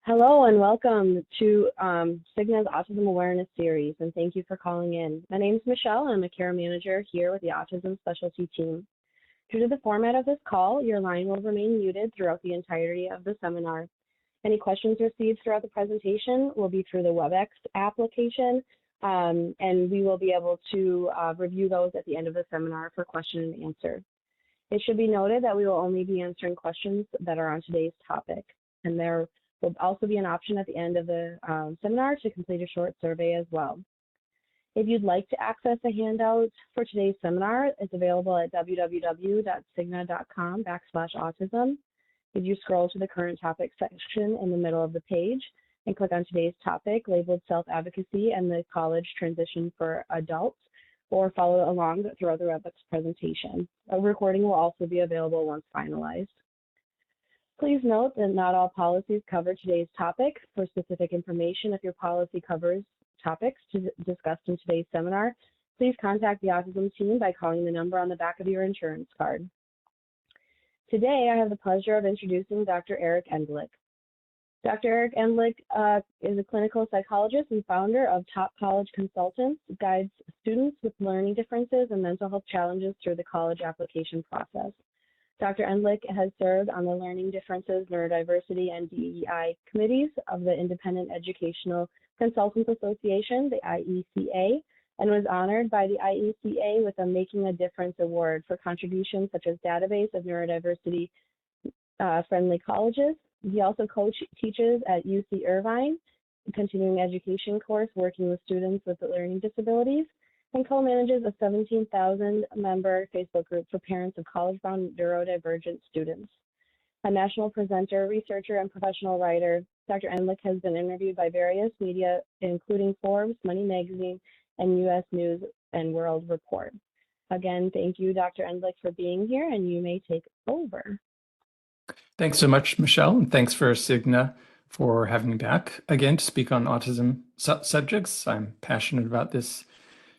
Hello and welcome to Cigna's Autism Awareness Series, and thank you for calling in. My name is Michelle, and I'm a care manager here with the Autism Specialty Team. Due to the format of this call, your line will remain muted throughout the entirety of the seminar. Any questions received throughout the presentation will be through the WebEx application, and we will be able to review those at the end of the seminar for question and answer. It should be noted that we will only be answering questions that are on today's topic, and there will also be an option at the end of the seminar to complete a short survey as well. If you'd like to access a handout for today's seminar, it's available at www.cigna.com/autism. If you scroll to the current topic section in the middle of the page and click on today's topic labeled Self-Advocacy and the College Transition for Adults, or follow along throughout the WebEx presentation. A recording will also be available once finalized. Please note that not all policies cover today's topic. For specific information, if your policy covers topics discussed in today's seminar, please contact the autism team by calling the number on the back of your insurance card. Today, I have the pleasure of introducing Dr. Eric Endlich. Dr. Eric Endlich is a clinical psychologist and founder of Top College Consultants, guides students with learning differences and mental health challenges through the college application process. Dr. Endlich has served on the Learning Differences, Neurodiversity, and DEI committees of the Independent Educational Consultants Association, the IECA, and was honored by the IECA with a Making a Difference Award for contributions such as database of neurodiversity friendly colleges. He also teaches at UC Irvine, a continuing education course working with students with learning disabilities, and co-manages a 17,000-member Facebook group for parents of college-bound neurodivergent students. A national presenter, researcher, and professional writer, Dr. Endlich has been interviewed by various media, including Forbes, Money Magazine, and U.S. News and World Report. Again, thank you, Dr. Endlich, for being here, and you may take over. Thanks so much, Michelle, and thanks for Cigna for having me back again to speak on autism subjects. I'm passionate about this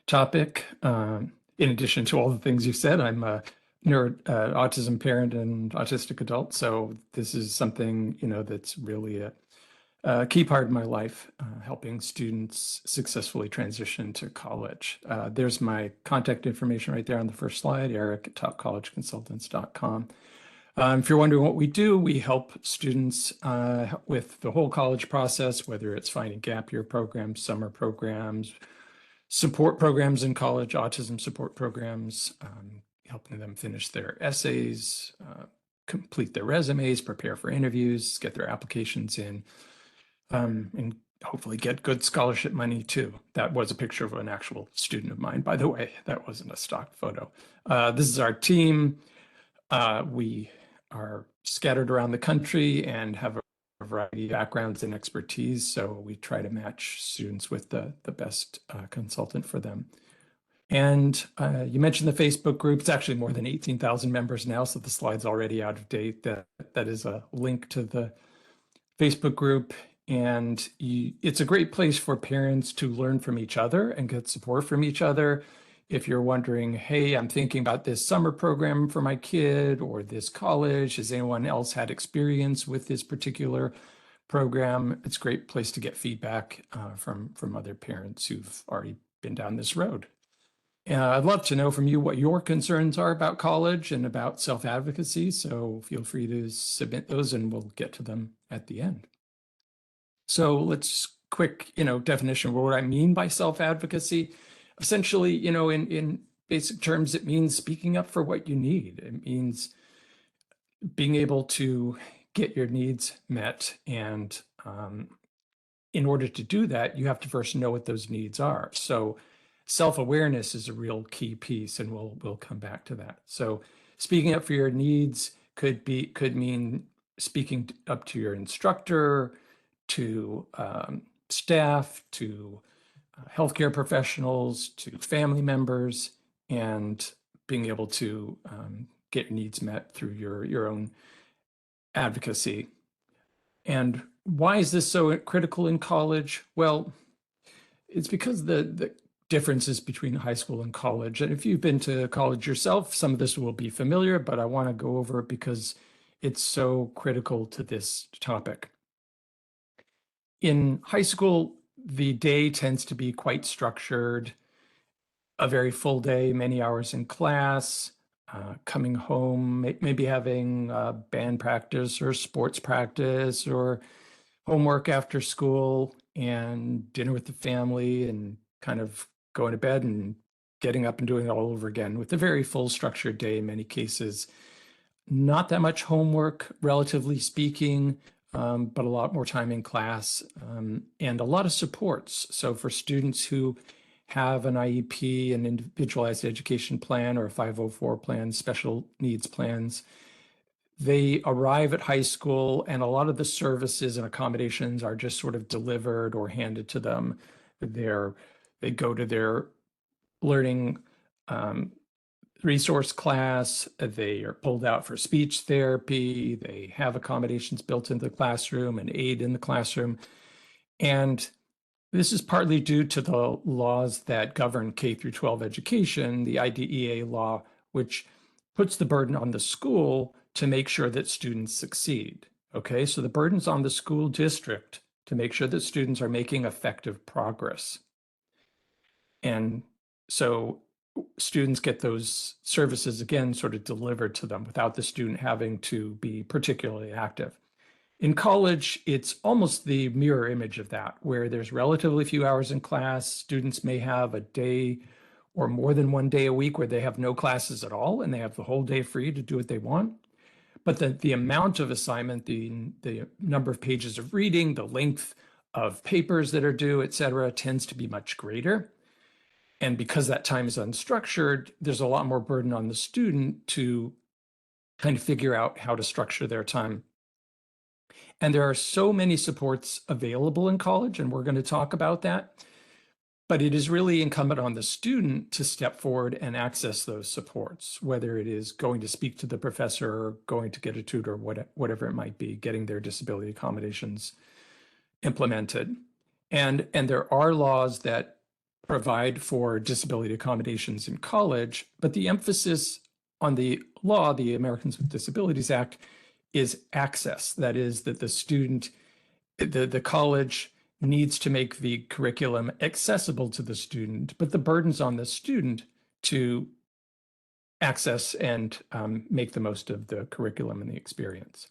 topic. In addition to all the things you said, I'm a autism parent and autistic adult, so this is something that's really a key part of my life, helping students successfully transition to college. There's my contact information right there on the first slide, eric@topcollegeconsultants.com. If you're wondering what we do, we help students with the whole college process, whether it's finding gap year programs, summer programs, support programs in college, autism support programs, helping them finish their essays, complete their resumes, prepare for interviews, get their applications in, and hopefully get good scholarship money too. That was a picture of an actual student of mine, by the way. That wasn't a stock photo. This is our team. We are scattered around the country and have a variety of backgrounds and expertise, so we try to match students with the best consultant for them. And you mentioned the Facebook group. It's actually more than 18,000 members now, so the slide's already out of date. That is a link to the Facebook group, and it's a great place for parents to learn from each other and get support from each other. If you're wondering, hey, I'm thinking about this summer program for my kid or this college, has anyone else had experience with this particular program? It's a great place to get feedback from other parents who've already been down this road. I'd love to know from you what your concerns are about college and about self-advocacy, so feel free to submit those and we'll get to them at the end. So let's quick, definition of what I mean by self-advocacy. Essentially, in basic terms, it means speaking up for what you need. It means being able to get your needs met. And in order to do that, you have to first know what those needs are. So self-awareness is a real key piece, and we'll come back to that. So speaking up for your needs could mean speaking up to your instructor, to staff, to healthcare professionals, to family members, and being able to get your needs met through your own advocacy. And why is this so critical in college? Well, it's because the differences between high school and college. And if you've been to college yourself, some of this will be familiar, but I want to go over it because it's so critical to this topic. In high school, the day tends to be quite structured, a very full day, many hours in class, coming home, maybe having band practice or sports practice or homework after school and dinner with the family and kind of going to bed and getting up and doing it all over again with a very full structured day in many cases. Not that much homework, relatively speaking, but a lot more time in class and a lot of supports. So for students who have an IEP, an individualized education plan, or a 504 plan, special needs plans, they arrive at high school and a lot of the services and accommodations are just sort of delivered or handed to them. They go to their learning resource class, they are pulled out for speech therapy, they have accommodations built into the classroom and aid in the classroom. And this is partly due to the laws that govern K through 12 education, the IDEA law, which puts the burden on the school to make sure that students succeed. Okay, so the burden's on the school district to make sure that students are making effective progress. And so students get those services again sort of delivered to them without the student having to be particularly active. In college, it's almost the mirror image of that, where there's relatively few hours in class. Students may have a day or more than one day a week where they have no classes at all and they have the whole day free to do what they want. But the amount of assignment, the number of pages of reading, the length of papers that are due, et cetera, tends to be much greater. And because that time is unstructured, there's a lot more burden on the student to kind of figure out how to structure their time. And there are so many supports available in college, and we're going to talk about that. But it is really incumbent on the student to step forward and access those supports, whether it is going to speak to the professor or going to get a tutor, whatever it might be, getting their disability accommodations implemented. And there are laws that provide for disability accommodations in college, but the emphasis on the law, the Americans with Disabilities Act, is access. That is, that the student, the college needs to make the curriculum accessible to the student, but the burden's on the student to access and make the most of the curriculum and the experience.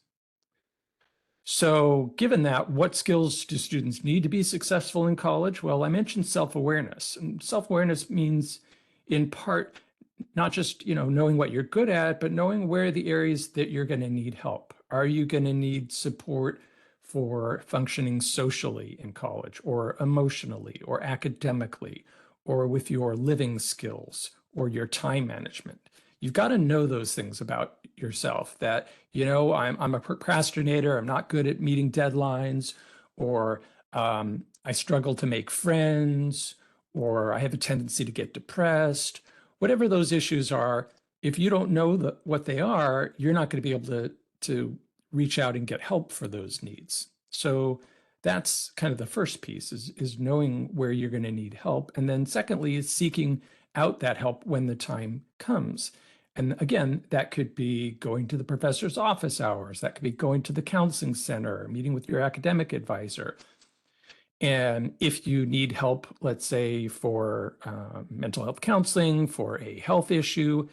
So given that, what skills do students need to be successful in college? Well, I mentioned self-awareness. And self-awareness means, in part, not just knowing what you're good at, but knowing where the areas that you're going to need help. Are you going to need support for functioning socially in college, or emotionally, or academically, or with your living skills, or your time management? You've got to know those things about yourself, that, I'm a procrastinator, I'm not good at meeting deadlines, or I struggle to make friends, or I have a tendency to get depressed. Whatever those issues are, if you don't know what they are, you're not going to be able to reach out and get help for those needs. So that's kind of the first piece, is knowing where you're going to need help. And then secondly is seeking out that help when the time comes. And again, that could be going to the professor's office hours. That could be going to the counseling center, meeting with your academic advisor. And if you need help, let's say for mental health counseling, for a health issue,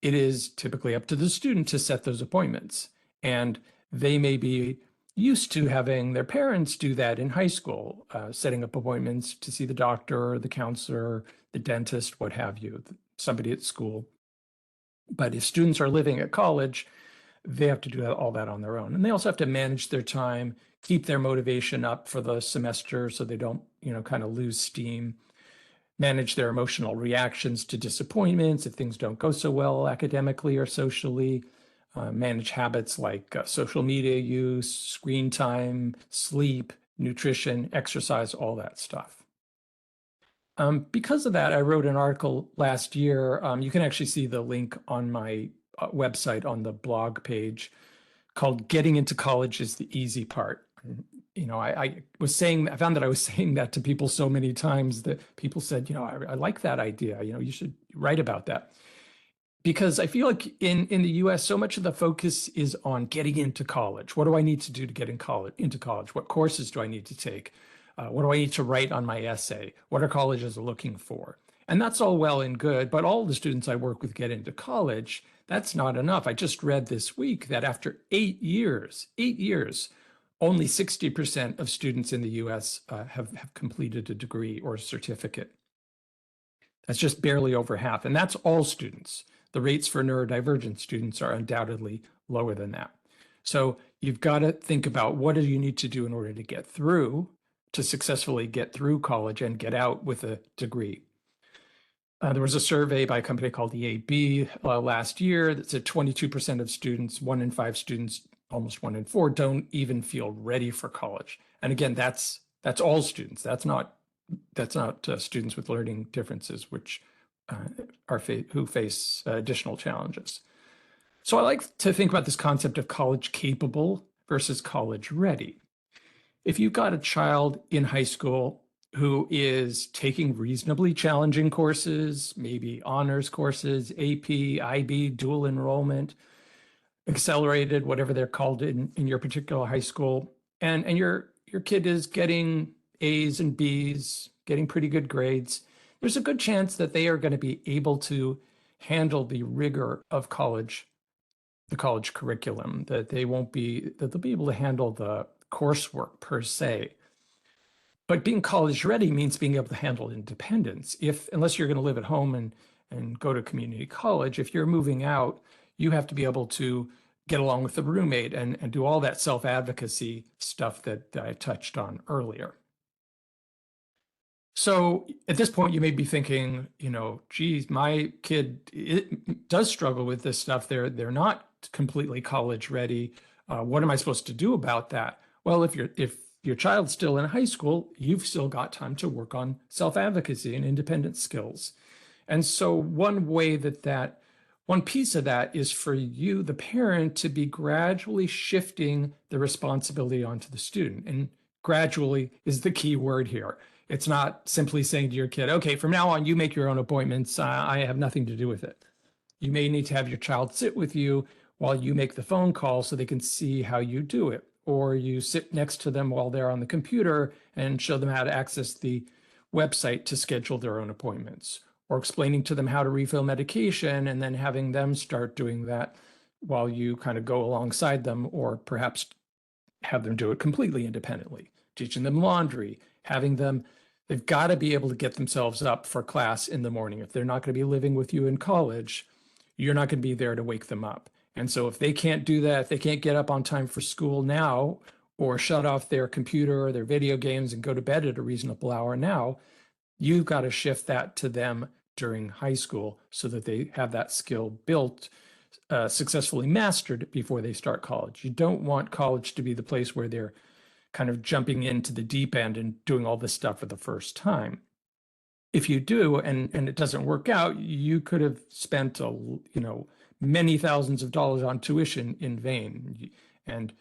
it is typically up to the student to set those appointments. And they may be used to having their parents do that in high school, setting up appointments to see the doctor, the counselor, the dentist, what have you, somebody at school. But if students are living at college, they have to do all that on their own. And they also have to manage their time, keep their motivation up for the semester so they don't, kind of lose steam, manage their emotional reactions to disappointments if things don't go so well academically or socially, manage habits like social media use, screen time, sleep, nutrition, exercise, all that stuff. Because of that, I wrote an article last year. You can actually see the link on my website on the blog page, called "Getting into College is the Easy Part." I found that I was saying that to people so many times that people said, I like that idea. You should write about that. because I feel like in the US, so much of the focus is on getting into college. What do I need to do to get into college? What courses do I need to take? What do I need to write on my essay? What are colleges looking for? And that's all well and good, but all the students I work with get into college. That's not enough. I just read this week that after 8 years, only 60% of students in the US have completed a degree or a certificate. That's just barely over half, and that's all students. The rates for neurodivergent students are undoubtedly lower than that. So you've got to think about what do you need to do in order to successfully get through college and get out with a degree. There was a survey by a company called EAB last year that said 22% of students, 1 in 5 students, almost 1 in 4, don't even feel ready for college. And again, that's all students. That's not students with learning differences, which who face additional challenges. So I like to think about this concept of college capable versus college ready. If you've got a child in high school who is taking reasonably challenging courses, maybe honors courses, AP, IB, dual enrollment, accelerated, whatever they're called in your particular high school, and your kid is getting A's and B's, getting pretty good grades, there's a good chance that they are going to be able to handle the rigor of college, the college curriculum, that they'll be able to handle the coursework per se. But being college ready means being able to handle independence. Unless you're going to live at home and go to community college, if you're moving out, you have to be able to get along with the roommate and do all that self-advocacy stuff that I touched on earlier. So at this point, you may be thinking, geez, my kid does struggle with this stuff. They're not completely college ready. What am I supposed to do about that? Well, if your child's still in high school, you've still got time to work on self-advocacy and independent skills. And so one piece of that is for you, the parent, to be gradually shifting the responsibility onto the student. And gradually is the key word here. It's not simply saying to your kid, okay, from now on, you make your own appointments. I have nothing to do with it. You may need to have your child sit with you while you make the phone call so they can see how you do it. Or you sit next to them while they're on the computer and show them how to access the website to schedule their own appointments. Or explaining to them how to refill medication and then having them start doing that while you kind of go alongside them, or perhaps have them do it completely independently. Teaching them laundry, they've got to be able to get themselves up for class in the morning. If they're not going to be living with you in college, you're not going to be there to wake them up. And so if they can't do that, if they can't get up on time for school now, or shut off their computer or their video games and go to bed at a reasonable hour now, you've got to shift that to them during high school so that they have that skill built, successfully mastered before they start college. You don't want college to be the place where they're kind of jumping into the deep end and doing all this stuff for the first time. If you do, and it doesn't work out, you could have spent many thousands of dollars on tuition in vain. And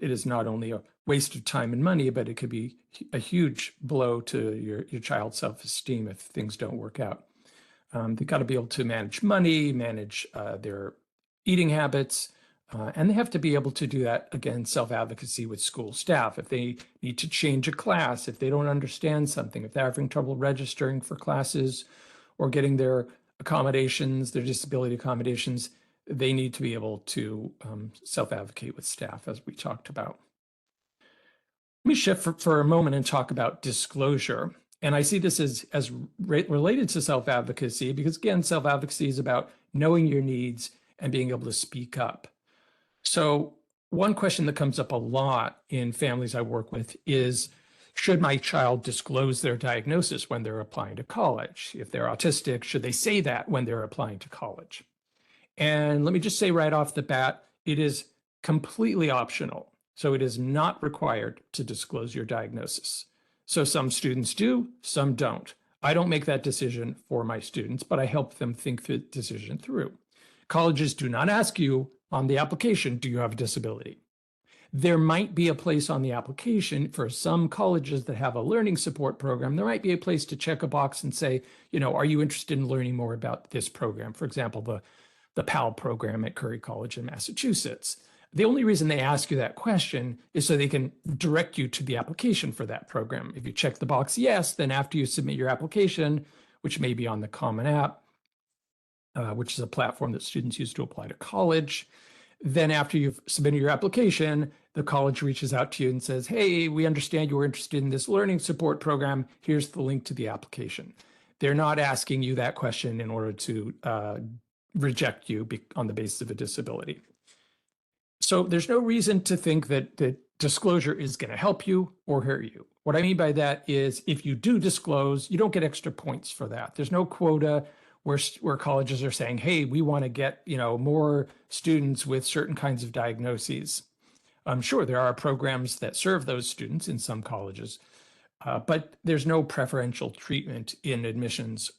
it is not only a waste of time and money, but it could be a huge blow to your child's self-esteem if things don't work out. They've got to be able to manage money, manage their eating habits, and they have to be able to do that, again, self-advocacy with school staff. If they need to change a class, if they don't understand something, if they're having trouble registering for classes or getting their accommodations, their disability accommodations, they need to be able to self-advocate with staff, as we talked about. Let me shift for a moment and talk about disclosure. And I see this as related to self-advocacy because, again, self-advocacy is about knowing your needs and being able to speak up. So one question that comes up a lot in families I work with is, should my child disclose their diagnosis when they're applying to college? If they're autistic, should they say that when they're applying to college? And let me just say right off the bat, it is completely optional. So it is not required to disclose your diagnosis. So some students do, some don't. I don't make that decision for my students, but I help them think the decision through. Colleges do not ask you on the application, do you have a disability? There might be a place on the application for some colleges that have a learning support program. There might be a place to check a box and say, are you interested in learning more about this program? For example, the PAL program at Curry College in Massachusetts. The only reason they ask you that question is so they can direct you to the application for that program. If you check the box yes, then after you submit your application, which may be on the Common App, which is a platform that students use to apply to college, then after you've submitted your application, the college reaches out to you and says, hey, we understand you were interested in this learning support program. Here's the link to the application. They're not asking you that question in order to reject you on the basis of a disability. So there's no reason to think that disclosure is going to help you or hurt you. What I mean by that is if you do disclose, you don't get extra points for that. There's no quota where colleges are saying, hey, we want to get more students with certain kinds of diagnoses. I'm sure there are programs that serve those students in some colleges, but there's no preferential treatment in admissions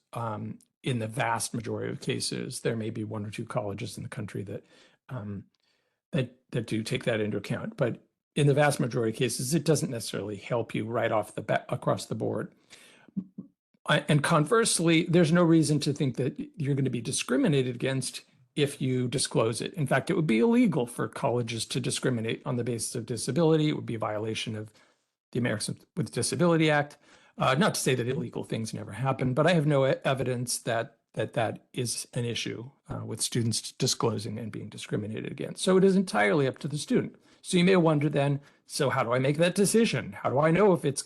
in the vast majority of cases. There may be one or two colleges in the country that do take that into account, but in the vast majority of cases, it doesn't necessarily help you right off the bat across the board. And conversely, there's no reason to think that you're going to be discriminated against if you disclose it. In fact, it would be illegal for colleges to discriminate on the basis of disability. It would be a violation of the Americans with Disability Act. Not to say that illegal things never happen, but I have no evidence that is an issue with students disclosing and being discriminated against. So it is entirely up to the student. So you may wonder then, so how do I make that decision? How do I know if it's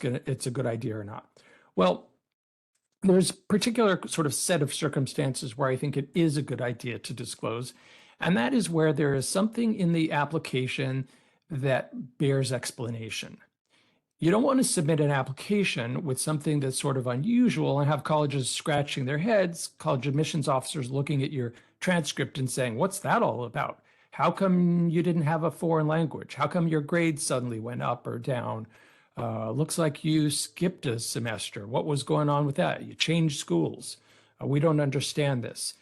a good idea or not? Well, there's a particular sort of set of circumstances where I think it is a good idea to disclose, and that is where there is something in the application that bears explanation. You don't want to submit an application with something that's sort of unusual and have colleges scratching their heads, college admissions officers looking at your transcript and saying, what's that all about? How come you didn't have a foreign language? How come your grades suddenly went up or down? Looks like you skipped a semester. What was going on with that? You changed schools. We don't understand this.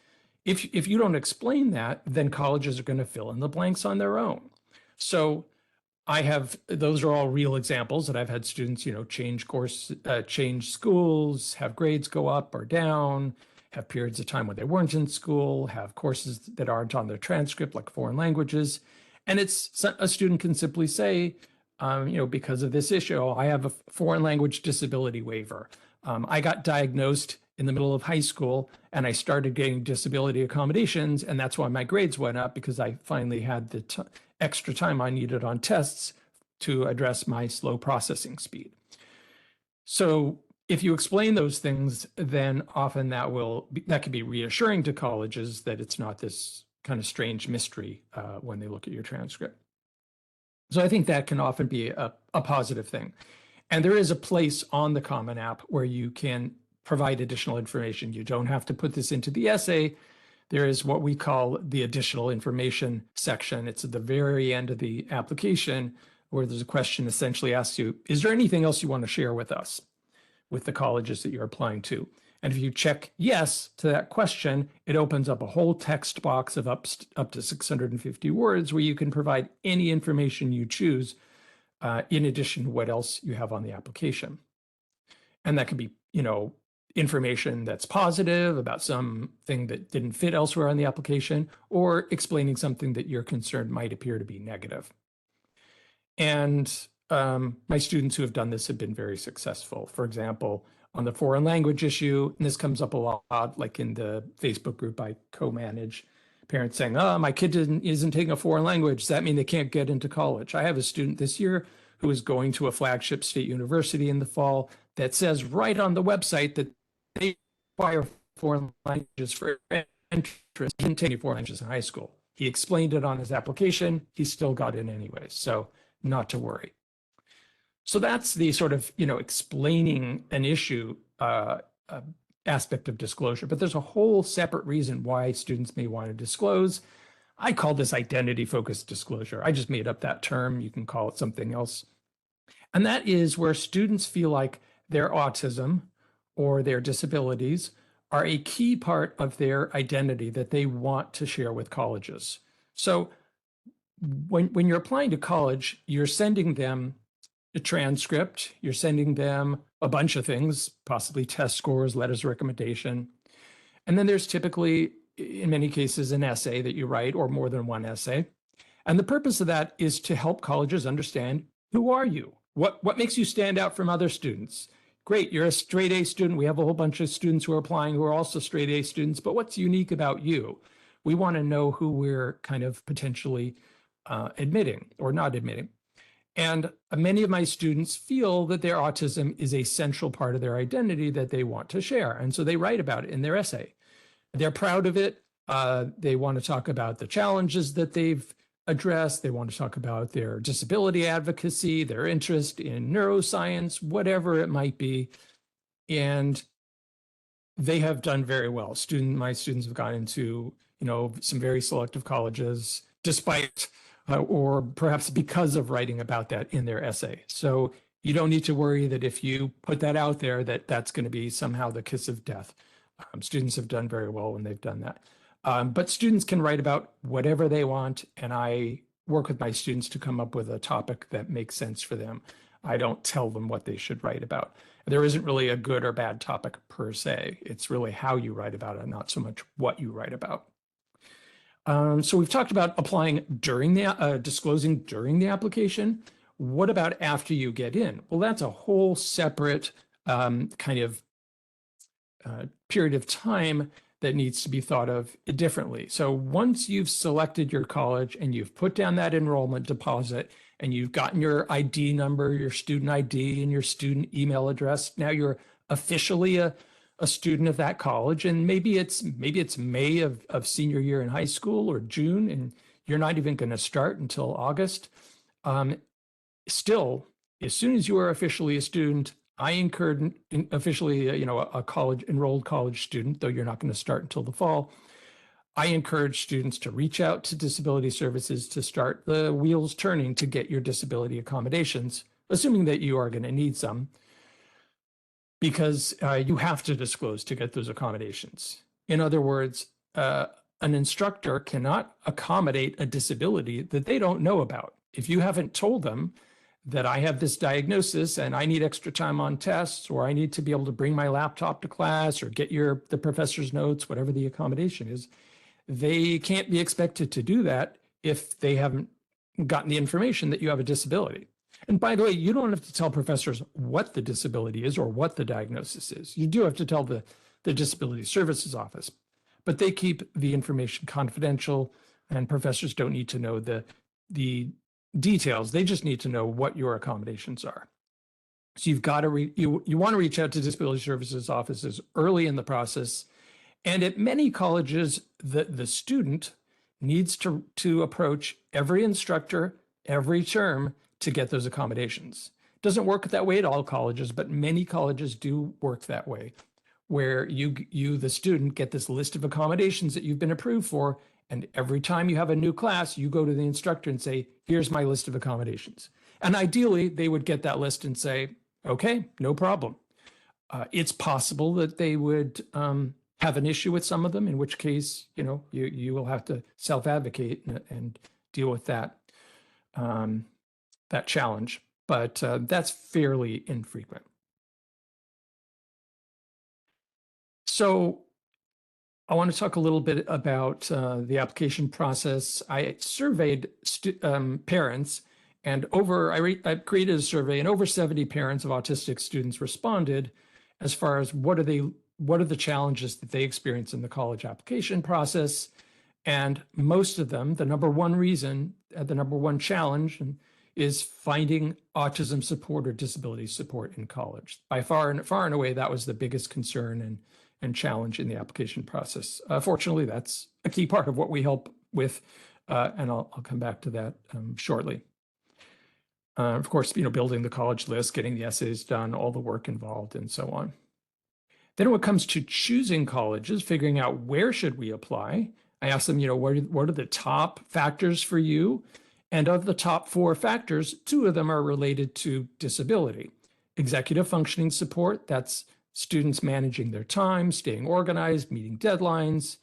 If you don't explain that, then colleges are going to fill in the blanks on their own. So those are all real examples that I've had students, change schools, have grades go up or down, have periods of time when they weren't in school, have courses that aren't on their transcript, like foreign languages. And a student can simply say, because of this issue, I have a foreign language disability waiver. I got diagnosed in the middle of high school and I started getting disability accommodations, and that's why my grades went up, because I finally had the extra time I needed on tests to address my slow processing speed. So if you explain those things, then often that can be reassuring to colleges that it's not this kind of strange mystery when they look at your transcript. So I think that can often be a positive thing. And there is a place on the Common App where you can provide additional information. You don't have to put this into the essay. There is what we call the additional information section. It's at the very end of the application where there's a question essentially asks you, is there anything else you want to share with us, with the colleges that you're applying to? And if you check yes to that question, it opens up a whole text box of up to 650 words where you can provide any information you choose in addition to what else you have on the application. And that could be, information that's positive about something that didn't fit elsewhere on the application, or explaining something that you're concerned might appear to be negative. And my students who have done this have been very successful. For example, on the foreign language issue, and this comes up a lot, like in the Facebook group I co-manage, parents saying, my kid isn't taking a foreign language. Does that mean they can't get into college? I have a student this year who is going to a flagship state university in the fall that says right on the website that they require foreign languages for entrance. He didn't take any foreign languages in high school. He explained it on his application. He still got in anyway, so not to worry. So that's the sort of, explaining an issue aspect of disclosure. But there's a whole separate reason why students may want to disclose. I call this identity-focused disclosure. I just made up that term. You can call it something else. And that is where students feel like their autism or their disabilities are a key part of their identity that they want to share with colleges. So when you're applying to college, you're sending them a transcript, you're sending them a bunch of things, possibly test scores, letters of recommendation. And then there's typically in many cases, an essay that you write or more than one essay. And the purpose of that is to help colleges understand, who are you? What makes you stand out from other students? Great, you're a straight A student. We have a whole bunch of students who are applying who are also straight A students, but what's unique about you? We want to know who we're kind of potentially admitting or not admitting. And many of my students feel that their autism is a central part of their identity that they want to share. And so they write about it in their essay. They're proud of it. They want to talk about the challenges that they've addressed. They want to talk about their disability advocacy, their interest in neuroscience, whatever it might be. And they have done very well. My students have gone into, some very selective colleges, despite or perhaps because of writing about that in their essay. So you don't need to worry that if you put that out there, that's going to be somehow the kiss of death. Students have done very well when they've done that. But students can write about whatever they want, and I work with my students to come up with a topic that makes sense for them. I don't tell them what they should write about. There isn't really a good or bad topic per se. It's really how you write about it, not so much what you write about. So we've talked about applying during the disclosing during the application. What about after you get in? Well, that's a whole separate kind of period of time that needs to be thought of differently. So once you've selected your college and you've put down that enrollment deposit and you've gotten your ID number, your student ID, and your student email address, now you're officially a student of that college. And maybe it's May of senior year in high school or June, and you're not even going to start until August. Still, as soon as you are officially a student, I encourage officially, a enrolled college student, though you're not going to start until the fall. I encourage students to reach out to disability services to start the wheels turning to get your disability accommodations, assuming that you are going to need some, because you have to disclose to get those accommodations. In other words, an instructor cannot accommodate a disability that they don't know about. If you haven't told them that I have this diagnosis and I need extra time on tests, or I need to be able to bring my laptop to class or get the professor's notes, whatever the accommodation is, they can't be expected to do that if they haven't gotten the information that you have a disability. And by the way, you don't have to tell professors what the disability is or what the diagnosis is. You do have to tell the Disability Services Office, but they keep the information confidential, and professors don't need to know the details. They just need to know what your accommodations are. So you've got to you want to reach out to Disability Services offices early in the process. And at many colleges, the student needs to approach every instructor every term to get those accommodations. It doesn't work that way at all colleges, but many colleges do work that way, where you the student, get this list of accommodations that you've been approved for. And every time you have a new class, you go to the instructor and say, here's my list of accommodations. And ideally, they would get that list and say, okay, no problem. It's possible that they would have an issue with some of them, in which case, you will have to self-advocate and deal with that challenge. But that's fairly infrequent. So I want to talk a little bit about the application process. I surveyed parents, and I created a survey, and over 70 parents of autistic students responded as far as what are the challenges that they experience in the college application process. And most of them, the number one challenge is finding autism support or disability support in college. By far and away, that was the biggest concern and challenge in the application process. Fortunately, that's a key part of what we help with, and I'll come back to that shortly. Of course, building the college list, getting the essays done, all the work involved, and so on. Then when it comes to choosing colleges, figuring out where should we apply, I ask them, what are the top factors for you? And of the top 4 factors, 2 of them are related to disability. Executive functioning support, that's students managing their time, staying organized, meeting deadlines,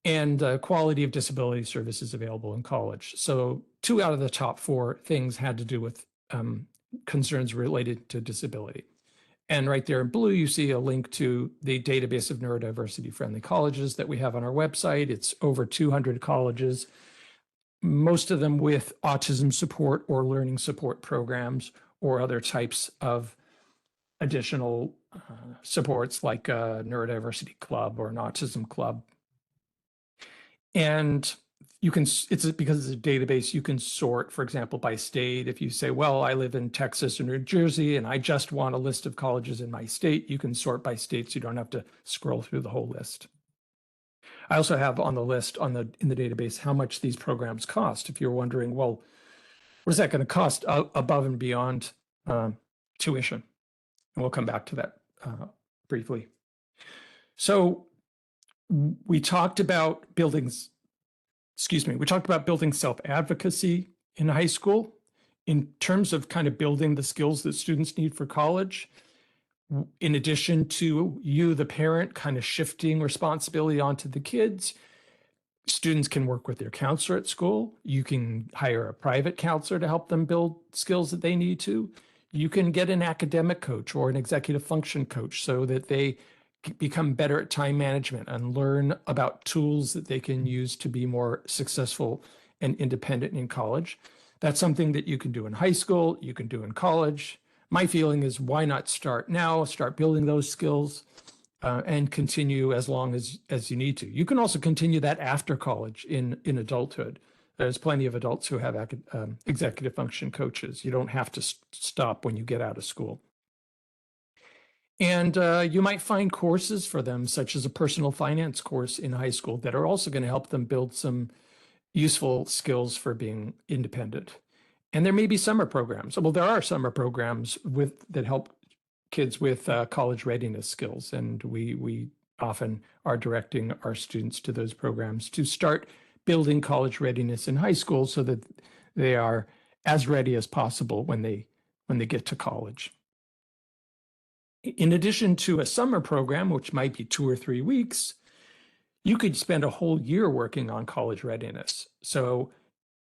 and quality of disability services available in college. So 2 out of the top 4 things had to do with concerns related to disability. And right there in blue, you see a link to the database of neurodiversity-friendly colleges that we have on our website. It's over 200 colleges, most of them with autism support or learning support programs or other types of additional supports like a neurodiversity club or an autism club. And you can, it's because it's a database, you can sort, for example, by state. If you say, well, I live in Texas or New Jersey, and I just want a list of colleges in my state, you can sort by state, so you don't have to scroll through the whole list. I also have on the list in the database how much these programs cost. If you're wondering, well, what is that going to cost above and beyond tuition? And we'll come back to that briefly. So we talked about building self-advocacy in high school in terms of kind of building the skills that students need for college. In addition to you, the parent, kind of shifting responsibility onto the kids, students can work with their counselor at school. You can hire a private counselor to help them build skills that they need to. You can get an academic coach or an executive function coach so that they become better at time management and learn about tools that they can use to be more successful and independent in college. That's something that you can do in high school, you can do in college. My feeling is, why not start now, start building those skills and continue as long as you need to. You can also continue that after college in adulthood. There's plenty of adults who have executive function coaches. You don't have to stop when you get out of school. And you might find courses for them, such as a personal finance course in high school, that are also going to help them build some useful skills for being independent. And there may be summer programs. Well, there are summer programs that help kids with college readiness skills. And we often are directing our students to those programs to start building college readiness in high school so that they are as ready as possible when they get to college. In addition to a summer program, which might be 2 or 3 weeks, you could spend a whole year working on college readiness. So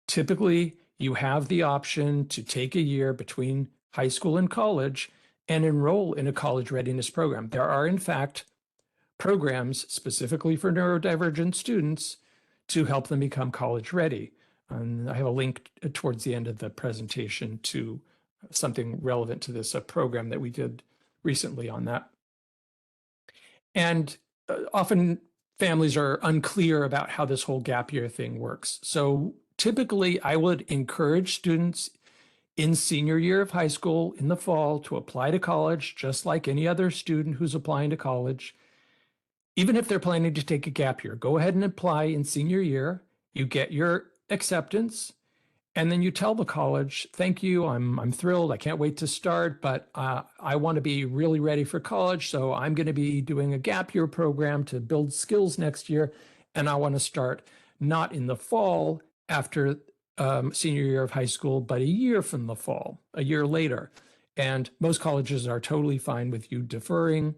typically, you have the option to take a year between high school and college and enroll in a college readiness program. There are, in fact, programs specifically for neurodivergent students to help them become college ready. And I have a link towards the end of the presentation to something relevant to this, a program that we did recently on that. And often families are unclear about how this whole gap year thing works. So typically, I would encourage students in senior year of high school in the fall to apply to college, just like any other student who's applying to college. Even if they're planning to take a gap year, go ahead and apply in senior year. You get your acceptance, and then you tell the college, thank you, I'm thrilled, I can't wait to start, but I want to be really ready for college, so I'm going to be doing a gap year program to build skills next year, and I want to start not in the fall after senior year of high school, but a year from the fall, a year later. And most colleges are totally fine with you deferring.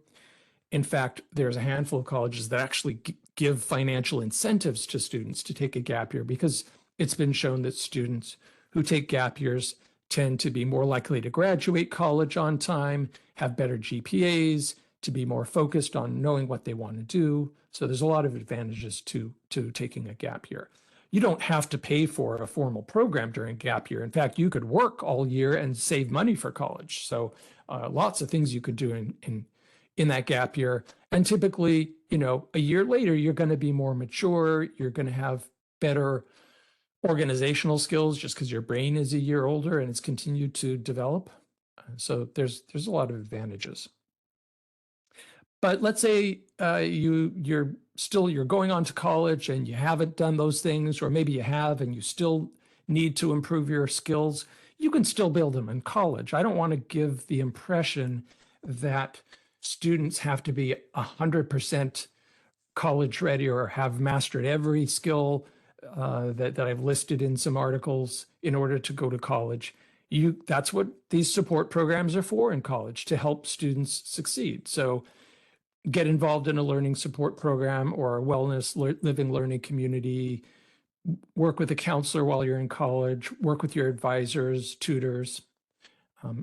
In fact, there's a handful of colleges that actually give financial incentives to students to take a gap year, because it's been shown that students who take gap years tend to be more likely to graduate college on time, have better GPAs, to be more focused on knowing what they want to do. So there's a lot of advantages to taking a gap year. You don't have to pay for a formal program during gap year. In fact, you could work all year and save money for college. So lots of things you could do in that gap year. And typically, a year later, you're going to be more mature. You're going to have better organizational skills just because your brain is a year older and it's continued to develop. So there's a lot of advantages. But let's say you're going on to college and you haven't done those things, or maybe you have and you still need to improve your skills. You can still build them in college. I don't want to give the impression that students have to be 100% college ready or have mastered every skill that I've listed in some articles in order to go to college. That's what these support programs are for in college, to help students succeed. So get involved in a learning support program or a wellness living learning community, work with a counselor while you're in college, work with your advisors, tutors.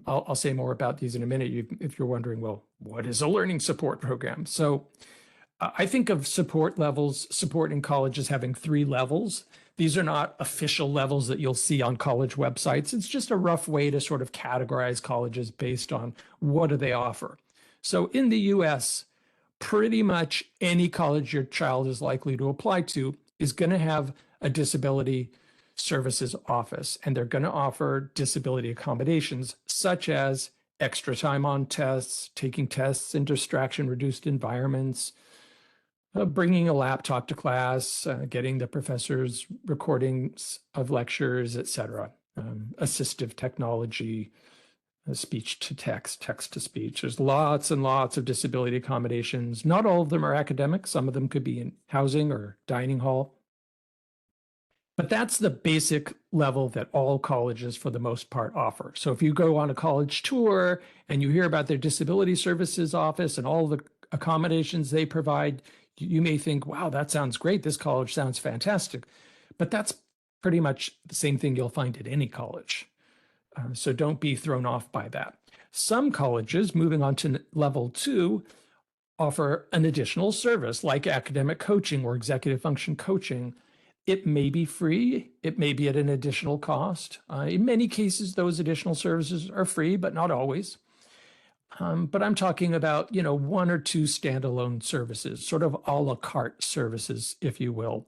I'll say more about these in a minute if you're wondering, well, what is a learning support program? So I think of support in college as having 3 levels. These are not official levels that you'll see on college websites. It's just a rough way to sort of categorize colleges based on what do they offer. So in the US, pretty much any college your child is likely to apply to is going to have a disability services office, and they're going to offer disability accommodations such as extra time on tests, taking tests in distraction-reduced environments, bringing a laptop to class, getting the professors recordings of lectures, etc. Assistive technology, speech to text, text to speech. There's lots and lots of disability accommodations. Not all of them are academic. Some of them could be in housing or dining hall. But that's the basic level that all colleges, for the most part, offer. So if you go on a college tour and you hear about their disability services office and all the accommodations they provide, you may think, wow, that sounds great. This college sounds fantastic. But that's pretty much the same thing you'll find at any college. So don't be thrown off by that. Some colleges, moving on to level 2, offer an additional service like academic coaching or executive function coaching. It may be free. It may be at an additional cost. In many cases, those additional services are free, but not always. But I'm talking about, 1 or 2 standalone services, sort of a la carte services, if you will.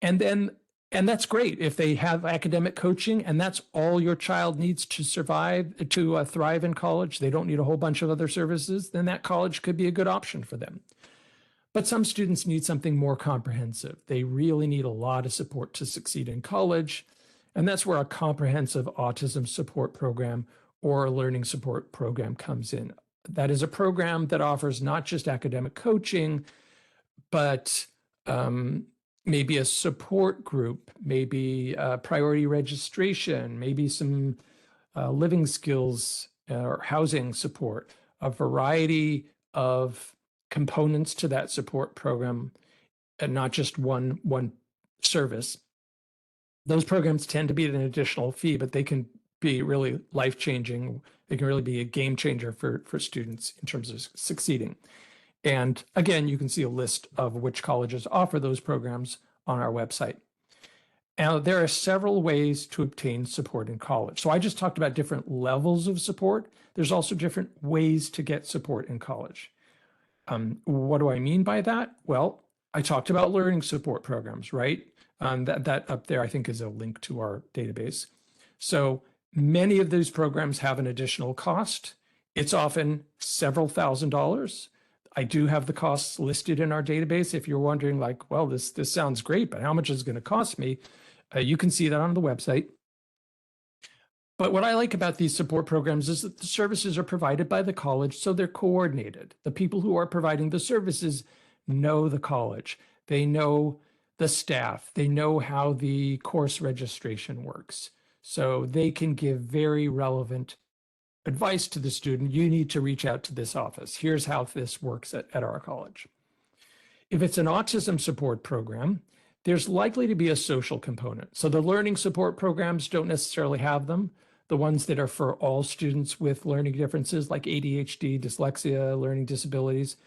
And that's great if they have academic coaching and that's all your child needs to thrive in college. They don't need a whole bunch of other services. Then that college could be a good option for them. But some students need something more comprehensive. They really need a lot of support to succeed in college. And that's where a comprehensive autism support program or a learning support program comes in. That is a program that offers not just academic coaching, but maybe a support group, maybe priority registration, maybe some living skills or housing support, a variety of components to that support program, and not just one service. Those programs tend to be at an additional fee, but they can be really life-changing. They can really be a game changer for students in terms of succeeding. And again, you can see a list of which colleges offer those programs on our website. Now, there are several ways to obtain support in college. So I just talked about different levels of support. There's also different ways to get support in college. What do I mean by that? Well, I talked about learning support programs, right? That up there, I think, is a link to our database. So many of these programs have an additional cost. It's often several $1,000s. I do have the costs listed in our database. If you're wondering, like, well, this sounds great, but how much is it going to cost me? You can see that on the website. But what I like about these support programs is that the services are provided by the college, so they're coordinated. The people who are providing the services know the college. They know the staff. They know how the course registration works. So they can give very relevant advice to the student. You need to reach out to this office. Here's how this works at our college. If it's an autism support program, there's likely to be a social component. So the learning support programs don't necessarily have them. The ones that are for all students with learning differences like ADHD, dyslexia, learning disabilities,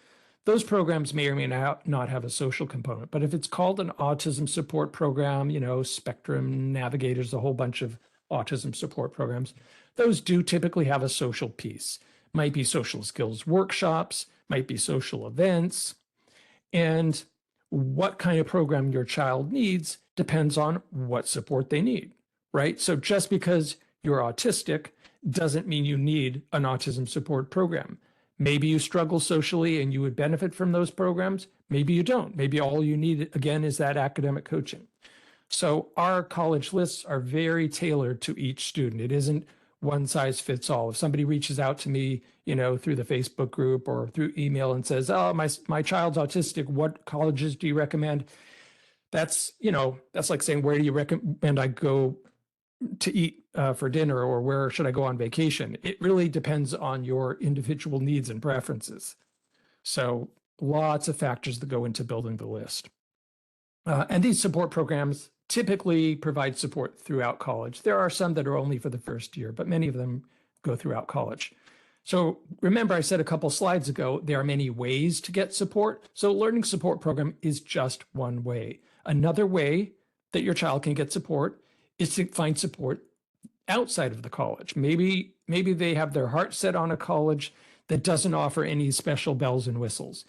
those programs may or may not have a social component. But if it's called an autism support program, Spectrum, Navigators, a whole bunch of autism support programs, those do typically have a social piece. Might be social skills workshops, might be social events. And what kind of program your child needs depends on what support they need, right? So just because you're autistic doesn't mean you need an autism support program. Maybe you struggle socially and you would benefit from those programs. Maybe you don't. Maybe all you need, again, is that academic coaching. So our college lists are very tailored to each student. It isn't one size fits all. If somebody reaches out to me, through the Facebook group or through email and says, oh, my child's autistic, what colleges do you recommend? That's like saying, where do you recommend I go to eat for dinner, or where should I go on vacation? It really depends on your individual needs and preferences. So lots of factors that go into building the list. And these support programs typically provide support throughout college. There are some that are only for the first year, but many of them go throughout college. So remember, I said a couple slides ago, there are many ways to get support. So learning support program is just one way. Another way that your child can get support is to find support outside of the college. Maybe they have their heart set on a college that doesn't offer any special bells and whistles.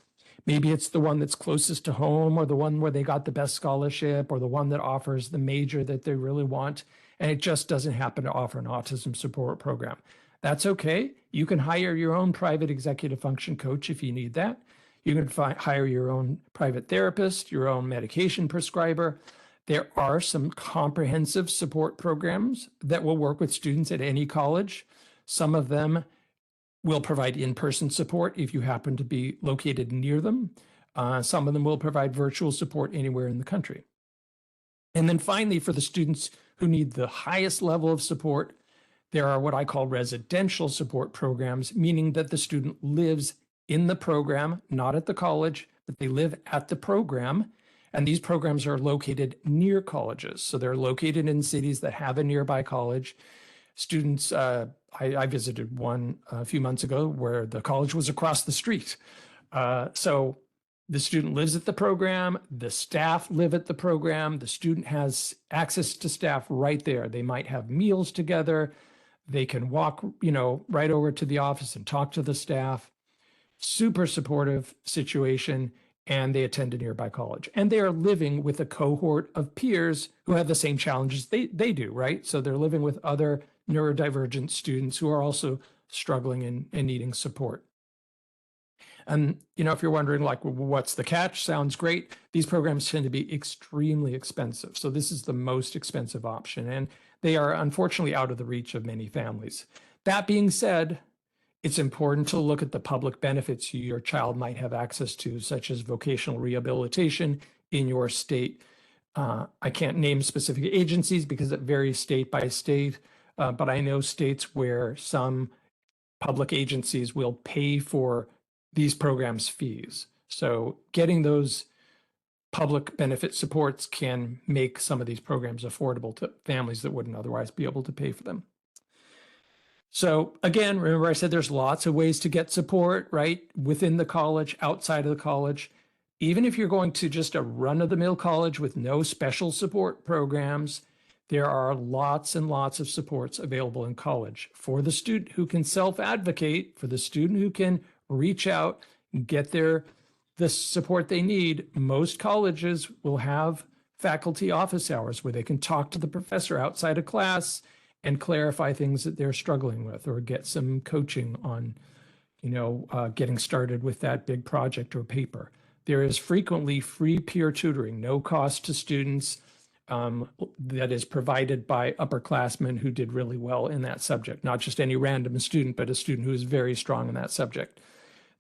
Maybe it's the one that's closest to home, or the one where they got the best scholarship, or the one that offers the major that they really want, and it just doesn't happen to offer an autism support program. That's okay. You can hire your own private executive function coach if you need that. You can hire your own private therapist, your own medication prescriber. There are some comprehensive support programs that will work with students at any college. Some of them will provide in-person support if you happen to be located near them. Some of them will provide virtual support anywhere in the country. And then finally, for the students who need the highest level of support, there are what I call residential support programs, meaning that the student lives in the program, not at the college, but they live at the program. And these programs are located near colleges. So they're located in cities that have a nearby college. Students, I visited one a few months ago where the college was across the street. So the student lives at the program, the staff live at the program, the student has access to staff right there. They might have meals together. They can walk, right over to the office and talk to the staff. Super supportive situation, and they attend a nearby college. And they are living with a cohort of peers who have the same challenges they do, right? So they're living with other neurodivergent students who are also struggling and needing support. And, if you're wondering, like, what's the catch? Sounds great. These programs tend to be extremely expensive. So this is the most expensive option, and they are unfortunately out of the reach of many families. That being said, it's important to look at the public benefits your child might have access to, such as vocational rehabilitation in your state. I can't name specific agencies because it varies state by state, but I know states where some public agencies will pay for these programs' fees. So getting those public benefit supports can make some of these programs affordable to families that wouldn't otherwise be able to pay for them. So again, remember I said there's lots of ways to get support, right? Within the college, outside of the college. Even if you're going to just a run-of-the-mill college with no special support programs, there are lots and lots of supports available in college for the student who can self-advocate, for the student who can reach out and get the support they need. Most colleges will have faculty office hours where they can talk to the professor outside of class and clarify things that they're struggling with, or get some coaching on, getting started with that big project or paper. There is frequently free peer tutoring, no cost to students, that is provided by upperclassmen who did really well in that subject, not just any random student, but a student who is very strong in that subject.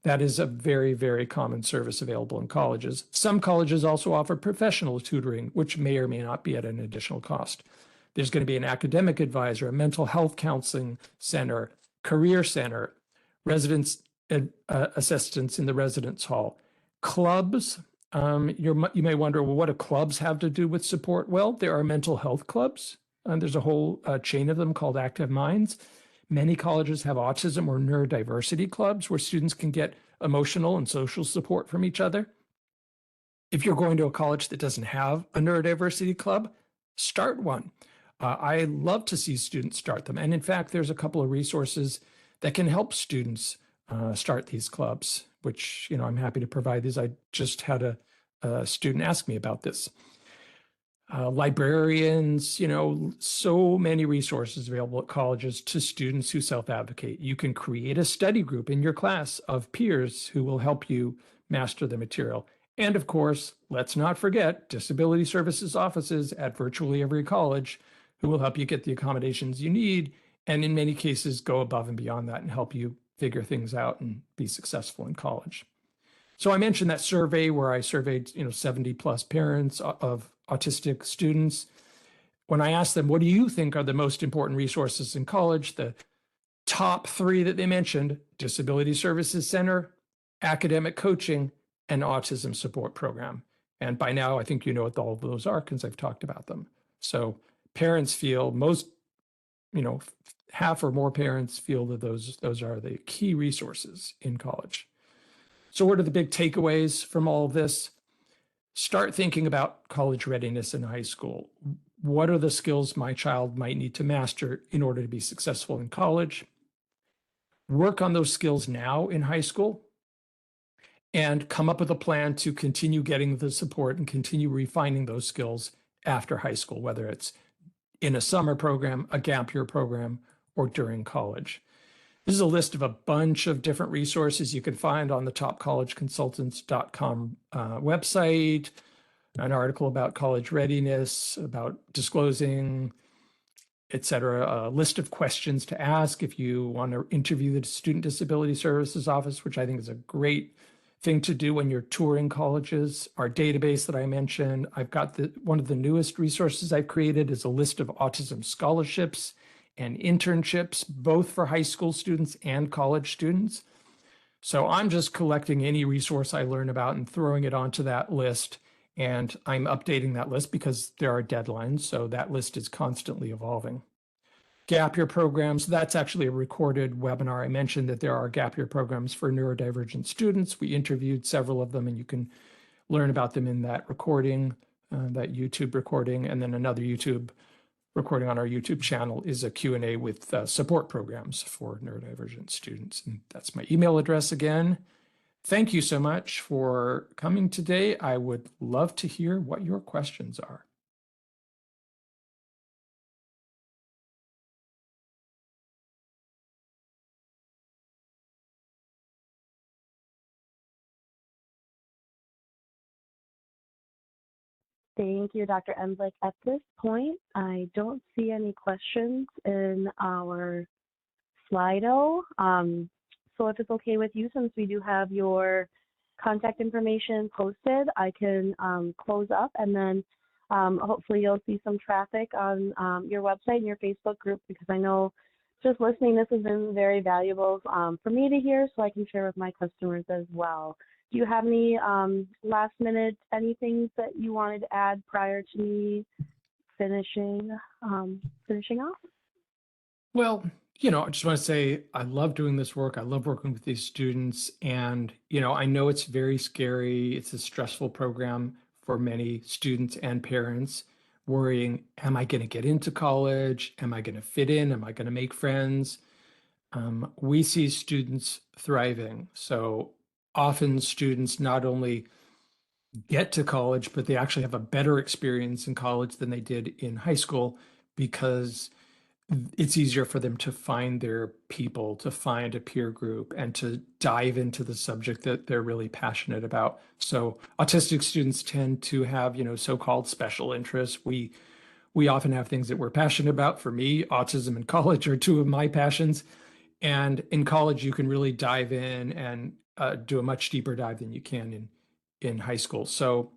That is a very, very common service available in colleges. Some colleges also offer professional tutoring, which may or may not be at an additional cost. There's going to be an academic advisor, a mental health counseling center, career center, residence assistants in the residence hall, clubs. You may wonder, well, what do clubs have to do with support? Well, there are mental health clubs, and there's a whole chain of them called Active Minds. Many colleges have autism or neurodiversity clubs where students can get emotional and social support from each other. If you're going to a college that doesn't have a neurodiversity club, start one. I love to see students start them. And in fact, there's a couple of resources that can help students start these clubs, which, I'm happy to provide these. I just had a student ask me about this. Librarians, so many resources available at colleges to students who self-advocate. You can create a study group in your class of peers who will help you master the material. And of course, let's not forget disability services offices at virtually every college who will help you get the accommodations you need, and in many cases go above and beyond that and help you figure things out and be successful in college. So I mentioned that survey where I surveyed 70 plus parents of autistic students. When I asked them, what do you think are the most important resources in college? The top three that they mentioned: Disability Services Center, academic coaching, and autism support program. And by now, I think you know what all of those are because I've talked about them. So parents feel most half or more parents feel that those are the key resources in college. So what are the big takeaways from all of this? Start thinking about college readiness in high school. What are the skills my child might need to master in order to be successful in college? Work on those skills now in high school and come up with a plan to continue getting the support and continue refining those skills after high school, whether it's in a summer program, a gap year program, or during college. This is a list of a bunch of different resources you can find on the topcollegeconsultants.com website, an article about college readiness, about disclosing, etc. A list of questions to ask if you want to interview the Student Disability Services Office, which I think is a great thing to do when you're touring colleges. Our database that I mentioned, I've got one of the newest resources I've created is a list of autism scholarships and internships, both for high school students and college students. So I'm just collecting any resource I learn about and throwing it onto that list. And I'm updating that list because there are deadlines. So that list is constantly evolving. Gap year programs, that's actually a recorded webinar. I mentioned that there are gap year programs for neurodivergent students. We interviewed several of them, and you can learn about them in that recording, that YouTube recording. And then another YouTube recording on our YouTube channel is a Q&A with support programs for neurodivergent students. And that's my email address again. Thank you so much for coming today. I would love to hear what your questions are. Thank you, Dr. Emblick. At this point, I don't see any questions in our Slido. So if it's okay with you, since we do have your contact information posted, I can close up, and then hopefully you'll see some traffic on your website and your Facebook group, because I know just listening, this has been very valuable for me to hear, so I can share with my customers as well. Do you have any last minute anything that you wanted to add prior to me finishing off? Well, I just want to say I love doing this work. I love working with these students. And, I know it's very scary. It's a stressful program for many students and parents, worrying, am I going to get into college? Am I going to fit in? Am I going to make friends? We see students thriving. So often students not only get to college, but they actually have a better experience in college than they did in high school, because it's easier for them to find their people, to find a peer group, and to dive into the subject that they're really passionate about. So autistic students tend to have, so-called special interests. We often have things that we're passionate about. For me, autism and college are two of my passions. And in college, you can really dive in and do a much deeper dive than you can in high school. So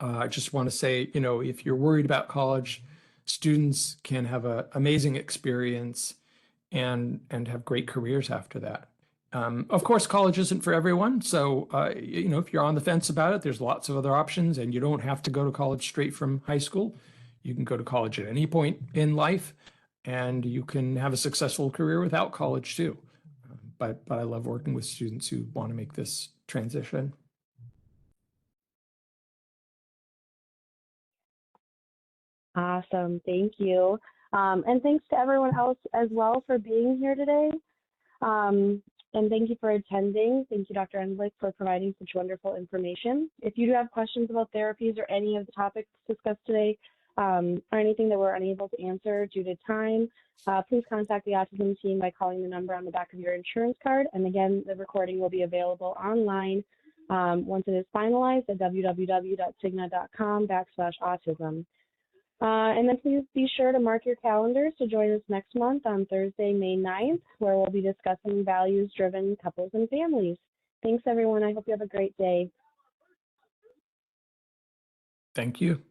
I just want to say, if you're worried about college, students can have an amazing experience and have great careers after that. Of course, college isn't for everyone. So, if you're on the fence about it, there's lots of other options, and you don't have to go to college straight from high school. You can go to college at any point in life, and you can have a successful career without college too. But I love working with students who want to make this transition. Awesome, thank you. And thanks to everyone else as well for being here today. And thank you for attending. Thank you, Dr. Emblick, for providing such wonderful information. If you do have questions about therapies or any of the topics discussed today, or anything that we're unable to answer due to time, please contact the autism team by calling the number on the back of your insurance card. And again, the recording will be available online once it is finalized at www.cigna.com/autism. And then please be sure to mark your calendars to join us next month on Thursday, May 9th, where we'll be discussing values-driven couples and families. Thanks, everyone. I hope you have a great day. Thank you.